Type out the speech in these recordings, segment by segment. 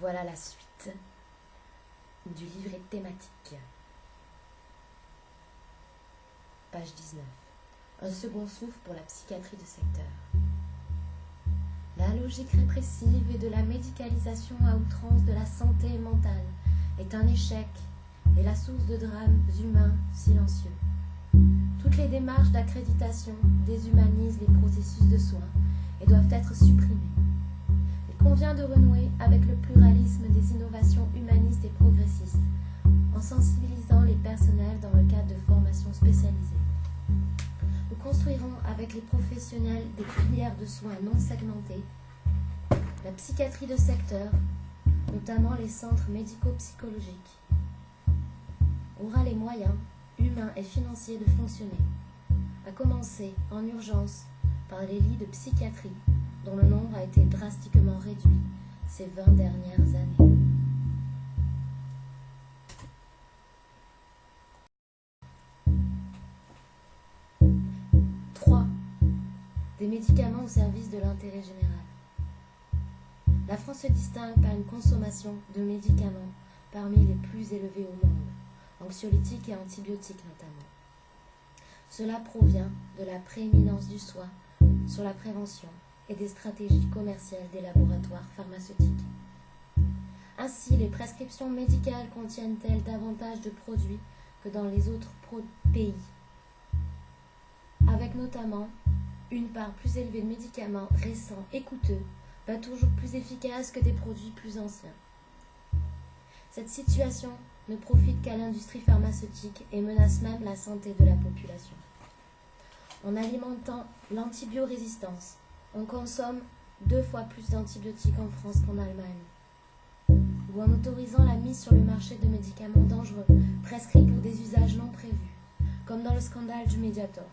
Voilà la suite du livret thématique. Page 19. Un second souffle pour la psychiatrie de secteur. La logique répressive et de la médicalisation à outrance de la santé mentale est un échec et la source de drames humains silencieux. Toutes les démarches d'accréditation déshumanisent les processus de soins et doivent être supprimées. Il convient de renouer avec le pluralisme des innovations humanistes et progressistes, en sensibilisant les personnels dans le cadre de formations spécialisées. Nous construirons avec les professionnels des filières de soins non segmentées, la psychiatrie de secteur, notamment les centres médico-psychologiques, aura les moyens humains et financiers de fonctionner, à commencer en urgence par les lits de psychiatrie dont le nombre a été drastiquement réduit ces 20 dernières années. Des médicaments au service de l'intérêt général. La France se distingue par une consommation de médicaments parmi les plus élevées au monde, anxiolytiques et antibiotiques notamment. Cela provient de la prééminence du soin sur la prévention et des stratégies commerciales des laboratoires pharmaceutiques. Ainsi, les prescriptions médicales contiennent-elles davantage de produits que dans les autres pays, avec notamment une part plus élevée de médicaments récents et coûteux, pas toujours plus efficaces que des produits plus anciens. Cette situation ne profite qu'à l'industrie pharmaceutique et menace même la santé de la population. En alimentant l'antibiorésistance, on consomme 2 fois plus d'antibiotiques en France qu'en Allemagne. Ou en autorisant la mise sur le marché de médicaments dangereux, prescrits pour des usages non prévus, comme dans le scandale du Mediator.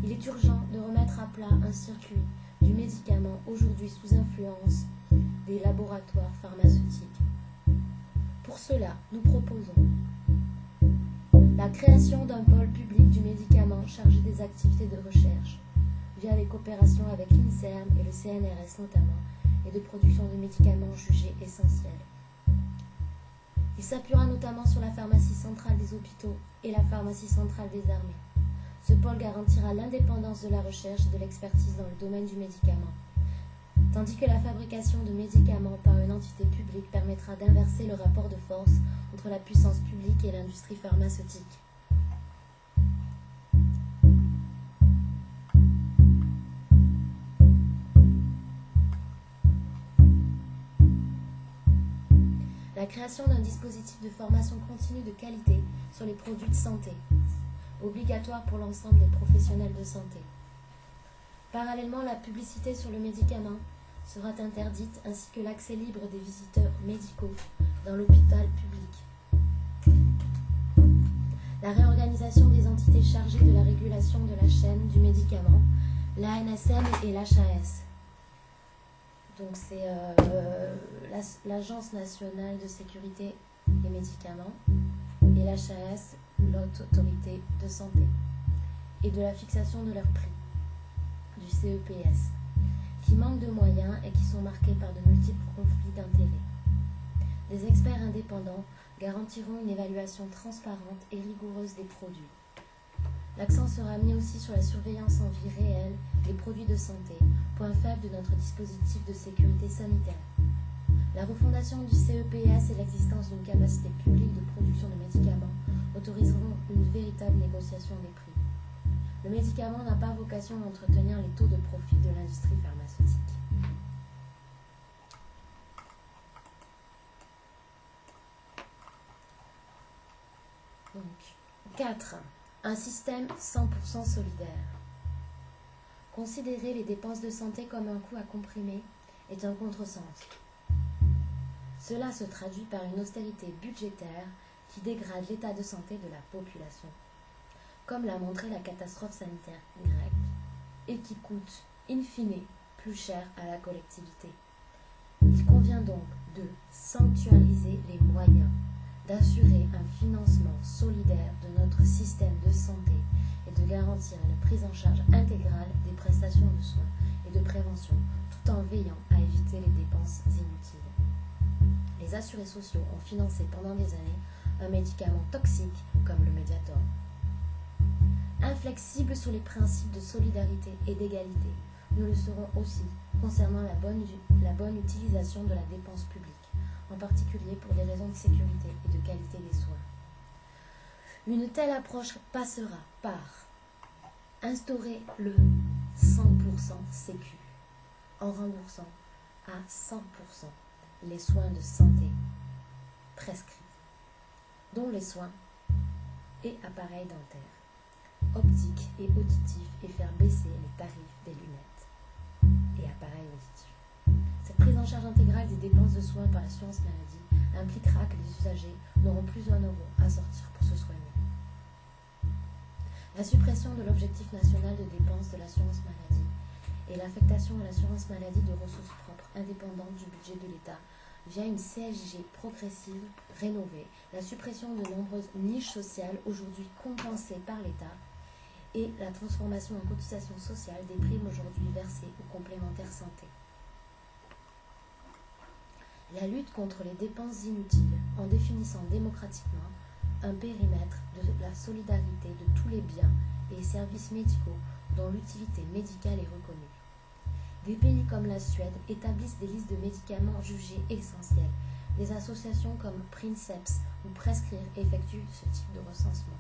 Il est urgent de remettre à plat un circuit du médicament aujourd'hui sous influence des laboratoires pharmaceutiques. Pour cela, nous proposons la création d'un pôle public du médicament chargé des activités de recherche via les coopérations avec l'INSERM et le CNRS notamment, et de production de médicaments jugés essentiels. Il s'appuiera notamment sur la pharmacie centrale des hôpitaux et la pharmacie centrale des armées. Ce pôle garantira l'indépendance de la recherche et de l'expertise dans le domaine du médicament, tandis que la fabrication de médicaments par une entité publique permettra d'inverser le rapport de force entre la puissance publique et l'industrie pharmaceutique. La création d'un dispositif de formation continue de qualité sur les produits de santé, obligatoire pour l'ensemble des professionnels de santé. Parallèlement, la publicité sur le médicament sera interdite, ainsi que l'accès libre des visiteurs médicaux dans l'hôpital public. La réorganisation des entités chargées de la régulation de la chaîne du médicament, l'ANSM et l'HAS. Donc c'est l'Agence nationale de sécurité des médicaments et l'HAS, l'autorité de santé, et de la fixation de leur prix, du CEPS, qui manquent de moyens et qui sont marqués par de multiples conflits d'intérêts. Des experts indépendants garantiront une évaluation transparente et rigoureuse des produits. L'accent sera mis aussi sur la surveillance en vie réelle des produits de santé, point faible de notre dispositif de sécurité sanitaire. La refondation du CEPS et l'existence d'une capacité publique de production de médicaments autoriseront une véritable négociation des prix. Le médicament n'a pas vocation à entretenir les taux de profit de l'industrie pharmaceutique. Donc, 4. Un système 100% solidaire. Considérer les dépenses de santé comme un coût à comprimer est un contresens. Cela se traduit par une austérité budgétaire qui dégrade l'état de santé de la population, comme l'a montré la catastrophe sanitaire grecque, et qui coûte, in fine, plus cher à la collectivité. Il convient donc de sanctuariser les moyens, d'assurer un financement solidaire de notre système de santé et de garantir une prise en charge intégrale des prestations de soins et de prévention, tout en veillant à éviter les dépenses inutiles. Les assurés sociaux ont financé pendant des années un médicament toxique comme le Mediator. Inflexibles sur les principes de solidarité et d'égalité, nous le serons aussi concernant la bonne utilisation de la dépense publique, en particulier pour des raisons de sécurité et de qualité des soins. Une telle approche passera par instaurer le 100% Sécu en remboursant à 100% les soins de santé prescrits, dont les soins et appareils dentaires, optiques et auditifs, et faire baisser les tarifs des lunettes et appareils auditifs. Cette prise en charge intégrale des dépenses de soins par l'assurance maladie impliquera que les usagers n'auront plus €1 à sortir pour se soigner. La suppression de l'objectif national de dépenses de l'assurance maladie et l'affectation à l'assurance maladie de ressources propres indépendantes du budget de l'État via une CSG progressive rénovée, la suppression de nombreuses niches sociales aujourd'hui compensées par l'État et la transformation en cotisation sociale des primes aujourd'hui versées aux complémentaires santé. La lutte contre les dépenses inutiles en définissant démocratiquement un périmètre de la solidarité de tous les biens et services médicaux dont l'utilité médicale est reconnue. Des pays comme la Suède établissent des listes de médicaments jugés essentiels. Des associations comme Princeps ou Prescrire effectuent ce type de recensement.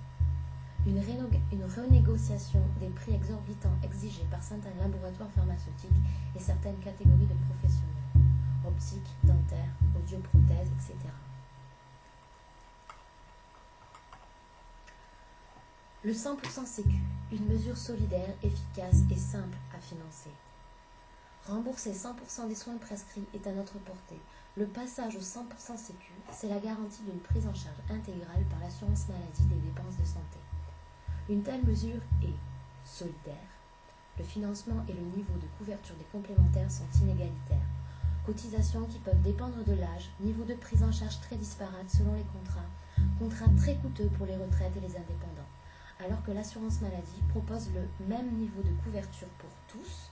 Une renégociation des prix exorbitants exigés par certains laboratoires pharmaceutiques et certaines catégories de professionnels, optiques, dentaires, audioprothèses, etc. Le 100% Sécu, une mesure solidaire, efficace et simple à financer. Rembourser 100% des soins prescrits est à notre portée. Le passage au 100% Sécu, c'est la garantie d'une prise en charge intégrale par l'assurance maladie des dépenses de santé. Une telle mesure est solidaire. Le financement et le niveau de couverture des complémentaires sont inégalitaires. Cotisations qui peuvent dépendre de l'âge, niveau de prise en charge très disparate selon les contrats très coûteux pour les retraites et les indépendants, alors que l'assurance maladie propose le même niveau de couverture pour tous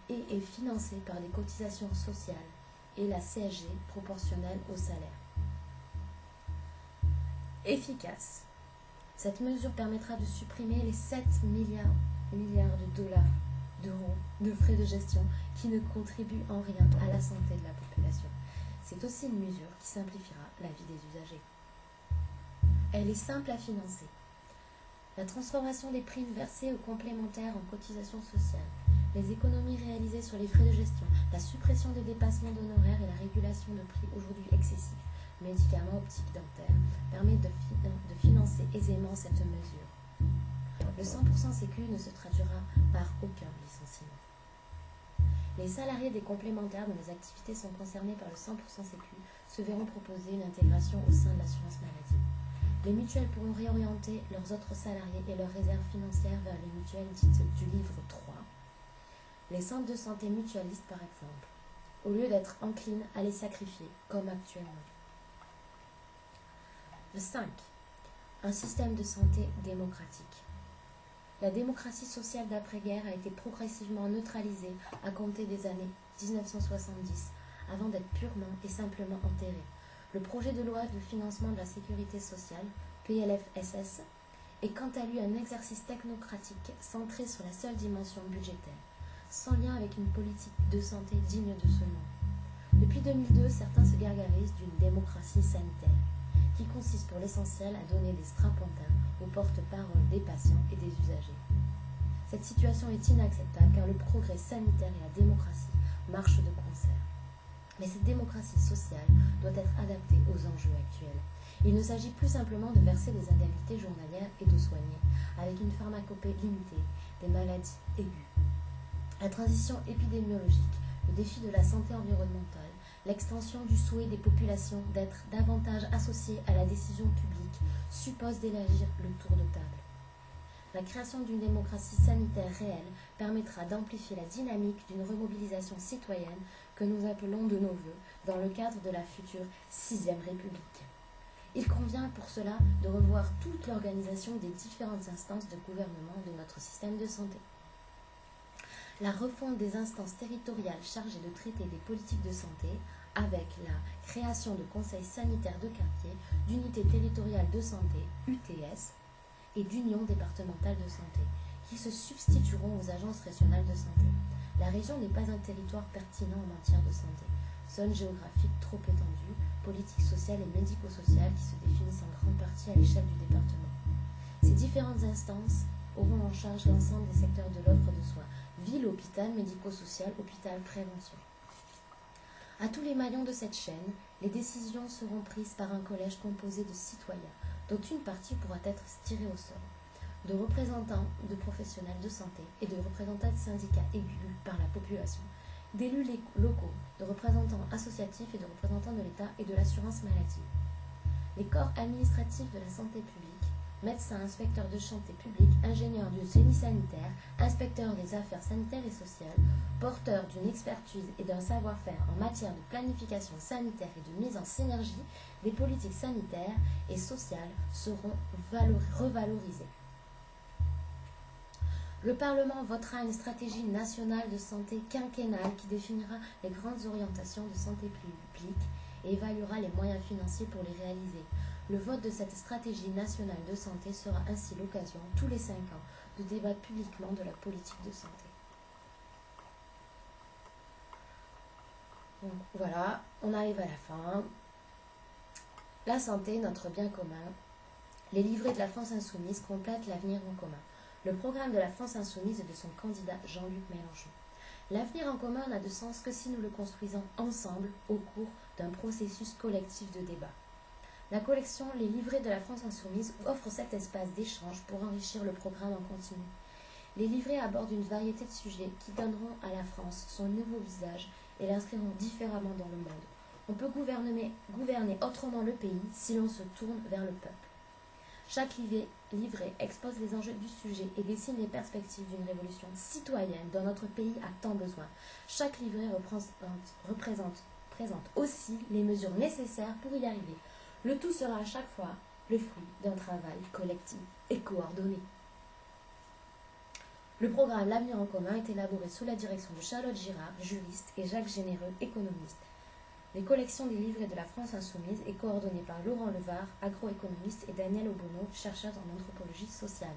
et est financée par des cotisations sociales et la CSG proportionnelle au salaire. Efficace. Cette mesure permettra de supprimer les 7 milliards d'euros de frais de gestion qui ne contribuent en rien à la santé de la population. C'est aussi une mesure qui simplifiera la vie des usagers. Elle est simple à financer. La transformation des primes versées aux complémentaires en cotisations sociales, les économies réalisées sur les frais de gestion, la suppression des dépassements d'honoraires et la régulation de prix aujourd'hui excessifs, médicaments optiques dentaires, permettent de financer aisément cette mesure. Le 100% Sécu ne se traduira par aucun licenciement. Les salariés des complémentaires dont les activités sont concernées par le 100% Sécu se verront proposer une intégration au sein de l'assurance maladie. Les mutuelles pourront réorienter leurs autres salariés et leurs réserves financières vers les mutuelles dites du livre 3. Les centres de santé mutualistes, par exemple, au lieu d'être enclines à les sacrifier, comme actuellement. Le 5. Un système de santé démocratique. La démocratie sociale d'après-guerre a été progressivement neutralisée à compter des années 1970, avant d'être purement et simplement enterrée. Le projet de loi de financement de la sécurité sociale, PLFSS, est quant à lui un exercice technocratique centré sur la seule dimension budgétaire, sans lien avec une politique de santé digne de ce nom. Depuis 2002, certains se gargarisent d'une démocratie sanitaire, qui consiste pour l'essentiel à donner des strapontins aux porte-parole des patients et des usagers. Cette situation est inacceptable car le progrès sanitaire et la démocratie marchent de concert. Mais cette démocratie sociale doit être adaptée aux enjeux actuels. Il ne s'agit plus simplement de verser des indemnités journalières et de soigner, avec une pharmacopée limitée, des maladies aiguës. La transition épidémiologique, le défi de la santé environnementale, l'extension du souhait des populations d'être davantage associées à la décision publique suppose d'élargir le tour de table. La création d'une démocratie sanitaire réelle permettra d'amplifier la dynamique d'une remobilisation citoyenne que nous appelons de nos vœux dans le cadre de la future 6e République. Il convient pour cela de revoir toute l'organisation des différentes instances de gouvernement de notre système de santé. La refonte des instances territoriales chargées de traiter des politiques de santé, avec la création de conseils sanitaires de quartier, d'unités territoriales de santé, UTS, et d'unions départementales de santé, qui se substitueront aux agences régionales de santé. La région n'est pas un territoire pertinent en matière de santé. Zone géographique trop étendue, politique sociale et médico-sociale qui se définissent en grande partie à l'échelle du département. Ces différentes instances auront en charge l'ensemble des secteurs de l'offre de soins, ville, hôpital, médico-social, hôpital, prévention. À tous les maillons de cette chaîne, les décisions seront prises par un collège composé de citoyens, dont une partie pourra être tirée au sort, de représentants de professionnels de santé et de représentants de syndicats élus par la population, d'élus locaux, de représentants associatifs et de représentants de l'État et de l'assurance maladie. Les corps administratifs de la santé publique, médecins, inspecteurs de santé publique, ingénieurs du génie sanitaire, inspecteurs des affaires sanitaires et sociales, porteurs d'une expertise et d'un savoir-faire en matière de planification sanitaire et de mise en synergie des politiques sanitaires et sociales seront revalorisés. Le Parlement votera une stratégie nationale de santé quinquennale qui définira les grandes orientations de santé publique et évaluera les moyens financiers pour les réaliser. Le vote de cette stratégie nationale de santé sera ainsi l'occasion, tous les 5 ans, de débattre publiquement de la politique de santé. Donc voilà, on arrive à la fin. La santé, notre bien commun. Les livrets de la France insoumise complètent l'avenir en commun. Le programme de la France insoumise et de son candidat Jean-Luc Mélenchon. L'avenir en commun n'a de sens que si nous le construisons ensemble au cours d'un processus collectif de débat. La collection Les livrets de la France insoumise offre cet espace d'échange pour enrichir le programme en continu. Les livrets abordent une variété de sujets qui donneront à la France son nouveau visage et l'inscriront différemment dans le monde. On peut gouverner autrement le pays si l'on se tourne vers le peuple. Chaque livret expose les enjeux du sujet et dessine les perspectives d'une révolution citoyenne dont notre pays a tant besoin. Chaque livret présente aussi les mesures nécessaires pour y arriver. Le tout sera à chaque fois le fruit d'un travail collectif et coordonné. Le programme L'Avenir en commun est élaboré sous la direction de Charlotte Girard, juriste, et Jacques Généreux, économiste. Les collections des livrets de la France insoumise est coordonnée par Laurent Levard, agroéconomiste, et Daniel Obono, chercheur en anthropologie sociale.